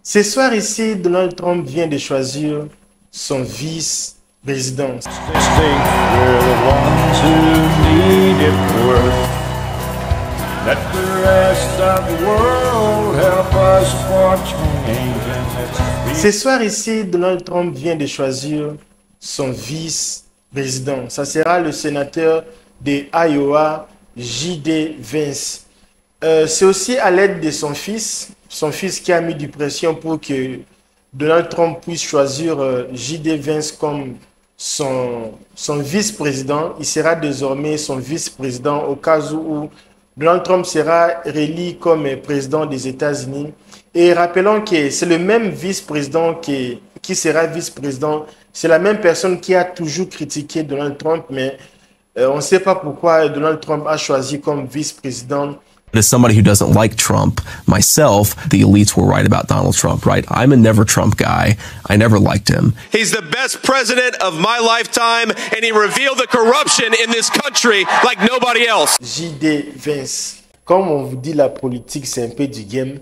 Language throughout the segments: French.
Ce soir ici, Donald Trump vient de choisir son vice-président. Ce soir ici, Donald Trump vient de choisir son vice-président. Ça sera le sénateur de Iowa, J.D. Vance. C'est aussi à l'aide de son fils qui a mis du pression pour que Donald Trump puisse choisir J.D. Vance comme son vice-président. Il sera désormais son vice-président au cas où Donald Trump sera réélu comme président des États-Unis. Et rappelons que c'est le même vice-président qui sera vice-président. C'est la même personne qui a toujours critiqué Donald Trump, mais on ne sait pas pourquoi Donald Trump a choisi comme vice-président. As somebody who doesn't like Trump, myself, the elites were right about Donald Trump, right? I'm a never Trump guy. I never liked him. He's the best president of my lifetime, and he revealed the corruption in this country like nobody else. J.D. Vance. Comme on vous dit, la politique, c'est un peu du game.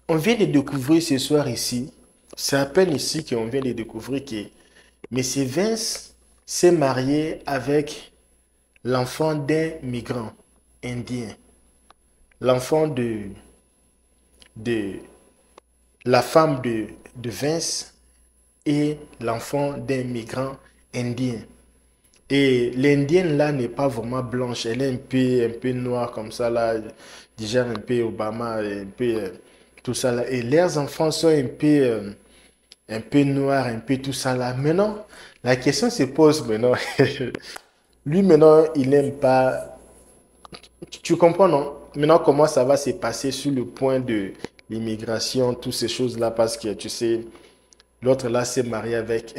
On vient de découvrir ce soir ici, c'est à peine ici qu'on vient de découvrir que M. Vance s'est marié avec l'enfant d'un migrant indien. L'enfant de la femme de Vance et l'enfant d'un migrant indien. Et l'indienne là n'est pas vraiment blanche, elle est un peu noire comme ça là, déjà un peu Obama, un peu tout ça là. Et leurs enfants sont un peu noirs, un peu tout ça là. Maintenant, la question se pose maintenant. Lui maintenant, il n'aime pas. Tu comprends non? Maintenant, comment ça va se passer sur le point de l'immigration, toutes ces choses-là, parce que tu sais, l'autre là s'est marié avec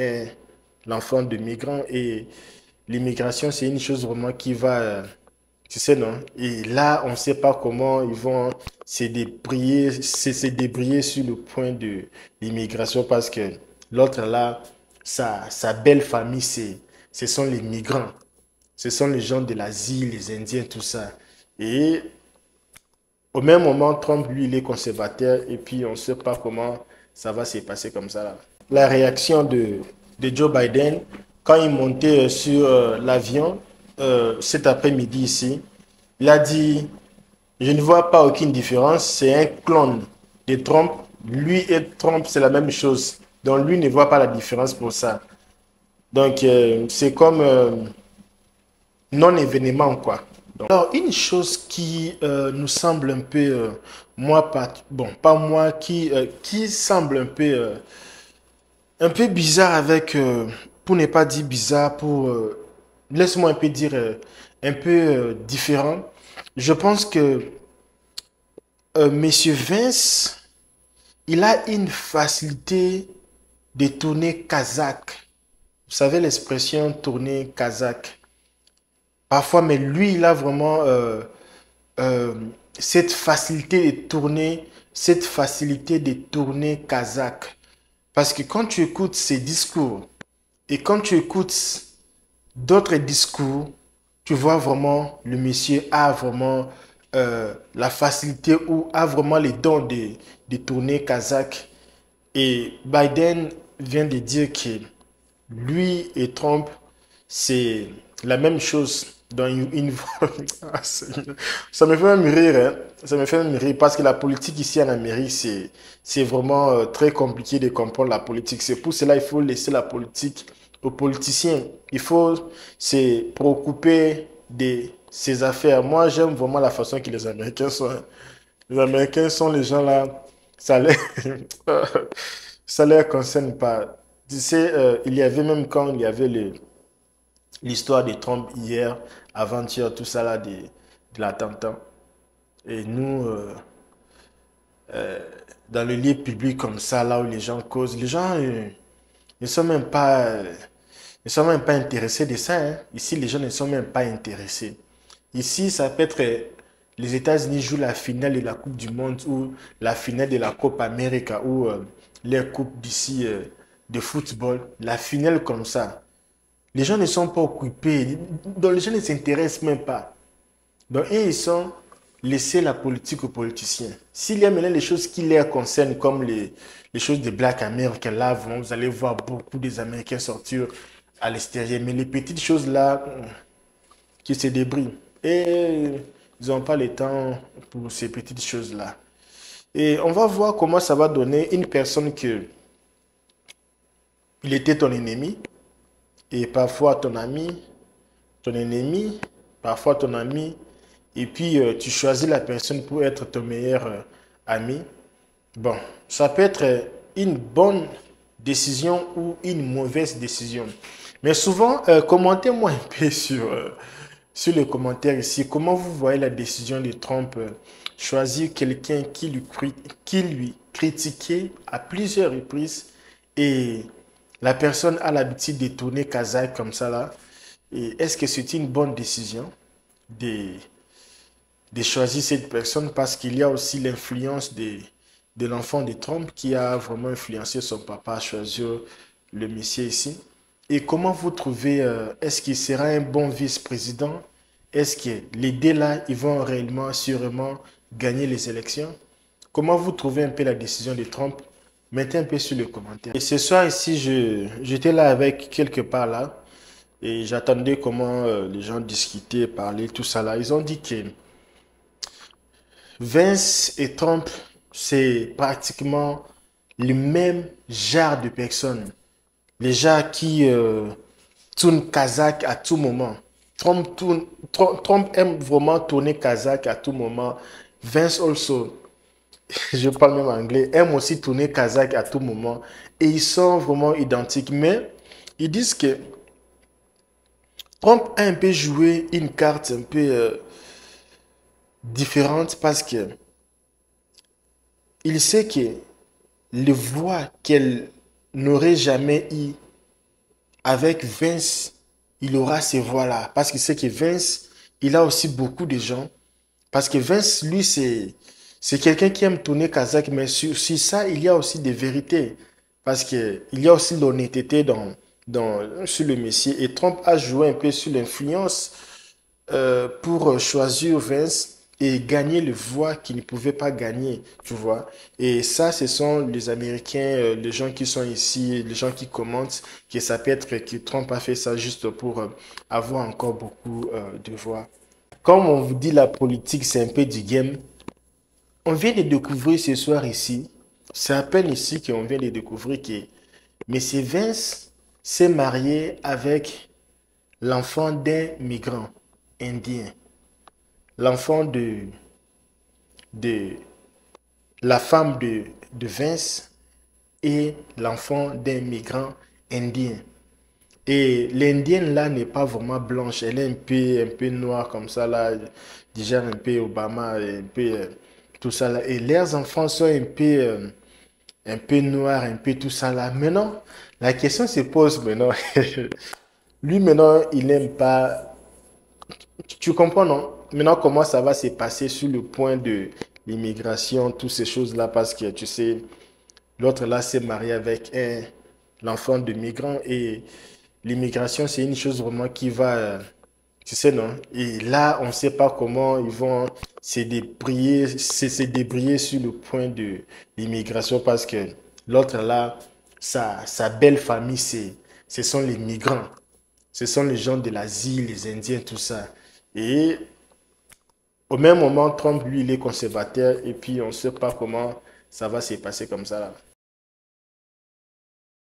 l'enfant de migrant et l'immigration, c'est une chose vraiment qui va, tu sais, non? Et là, on ne sait pas comment ils vont se débrouiller sur le point de l'immigration parce que l'autre là, sa belle famille, ce sont les migrants. Ce sont les gens de l'Asie, les Indiens, tout ça. Et au même moment, Trump, lui, il est conservateur et puis on ne sait pas comment ça va se passer comme ça là. La réaction de Joe Biden, quand il montait sur l'avion cet après-midi ici, il a dit « Je ne vois pas aucune différence, c'est un clone de Trump. Lui et Trump, c'est la même chose. Donc lui ne voit pas la différence pour ça. » Donc c'est comme non-événement quoi. Donc, alors une chose qui nous semble un peu, pas moi, qui semble un peu bizarre avec, pour ne pas dire bizarre, laisse-moi un peu dire, un peu différent. Je pense que Monsieur Vance, il a une facilité de tourner kazakh. Vous savez l'expression tourner kazakh. Parfois, mais lui, il a vraiment cette facilité de tourner kazakh. Parce que quand tu écoutes ses discours et quand tu écoutes d'autres discours, tu vois vraiment le monsieur a vraiment la facilité ou a vraiment les dons de tourner kazakh. Et Biden vient de dire que lui et Trump, c'est la même chose. Dans ça me fait même rire, hein. Ça me fait même rire parce que la politique ici en Amérique, c'est vraiment très compliqué de comprendre la politique. C'est pour cela qu'il faut laisser la politique aux politiciens. Il faut se préoccuper de ses affaires. Moi, j'aime vraiment la façon que les Américains sont. Hein. Les Américains sont les gens là, ça les, ça les concerne pas. Tu sais, il y avait même quand il y avait l'histoire de Trump hier, avant-hier, tout ça là, de l'attentat. Et nous, dans le lieu public comme ça, là où les gens causent, les gens ne sont même pas, ne sont même pas intéressés de ça. Hein. Ici, les gens ne sont même pas intéressés. Ici, ça peut être les États-Unis jouent la finale de la Coupe du Monde ou la finale de la Coupe América ou les coupes d'ici de football. La finale comme ça. Les gens ne sont pas occupés. Donc, les gens ne s'intéressent même pas. Donc, ils sont laisser la politique aux politiciens. S'il y a maintenant les choses qui les concernent, comme les choses de Black American, là, vous allez voir beaucoup des Américains sortir à l'extérieur. Mais les petites choses là, qui se débrouillent. Et ils n'ont pas le temps pour ces petites choses-là. Et on va voir comment ça va donner une personne que il était ton ennemi, et parfois ton ami, ton ennemi, parfois ton ami, et puis tu choisis la personne pour être ton meilleur ami. Bon, ça peut être une bonne décision ou une mauvaise décision. Mais souvent, commentez-moi un peu sur les commentaires ici. Comment vous voyez la décision de Trump choisir quelqu'un qui lui critiquait à plusieurs reprises et la personne a l'habitude de tourner Kazakh comme ça là. Et est-ce que c'est une bonne décision de, de choisir cette personne parce qu'il y a aussi l'influence de l'enfant de Trump qui a vraiment influencé son papa à choisir le monsieur ici. Et comment vous trouvez, est-ce qu'il sera un bon vice-président? Est-ce que les deux là, ils vont réellement, sûrement gagner les élections? Comment vous trouvez un peu la décision de Trump? Mettez un peu sur les commentaires. Et ce soir ici, j'étais là avec quelque part là. Et j'attendais comment les gens discutaient, parlaient, tout ça là. Ils ont dit que Vince et Trump, c'est pratiquement le même genre de personnes. Les gens qui tournent Kazakh à tout moment. Trump aime vraiment tourner Kazakh à tout moment. Vince also, je parle même anglais, aime aussi tourner Kazakh à tout moment. Et ils sont vraiment identiques. Mais ils disent que Trump a un peu joué une carte un peu différente parce que il sait que les voix qu'elle n'aurait jamais eues avec Vince, il aura ces voix-là. Parce qu'il sait que Vince, il a aussi beaucoup de gens. Parce que Vince, lui, c'est quelqu'un qui aime tourner Kazakh, mais sur ça, il y a aussi des vérités. Parce qu'il y a aussi l'honnêteté sur le monsieur. Et Trump a joué un peu sur l'influence pour choisir Vince et gagner les voix qu'il ne pouvait pas gagner, tu vois. Et ça, ce sont les Américains, les gens qui sont ici, les gens qui commentent, que ça peut être que Trump a fait ça juste pour avoir encore beaucoup de voix. Comme on vous dit, la politique, c'est un peu du game. On vient de découvrir ce soir ici, c'est à peine ici qu'on vient de découvrir que M. Vince s'est marié avec l'enfant d'un migrant indien. L'enfant de la femme de Vince et l'enfant d'un migrant indien. Et l'indienne là n'est pas vraiment blanche, elle est un peu noire comme ça là, déjà un peu Obama, un peu tout ça là. Et leurs enfants sont un peu noirs, un peu tout ça là. Maintenant, la question se pose maintenant. Lui maintenant, il n'aime pas. Tu comprends, non? Maintenant, comment ça va se passer sur le point de l'immigration, toutes ces choses-là, parce que tu sais, l'autre là s'est marié avec l'enfant de migrant et l'immigration, c'est une chose vraiment qui va, tu sais, non? Et là, on ne sait pas comment ils vont se débrouiller sur le point de l'immigration parce que l'autre là, sa belle famille, ce sont les migrants. Ce sont les gens de l'Asie, les Indiens, tout ça. Et au même moment, Trump, lui, il est conservateur et puis on ne sait pas comment ça va se passer comme ça là.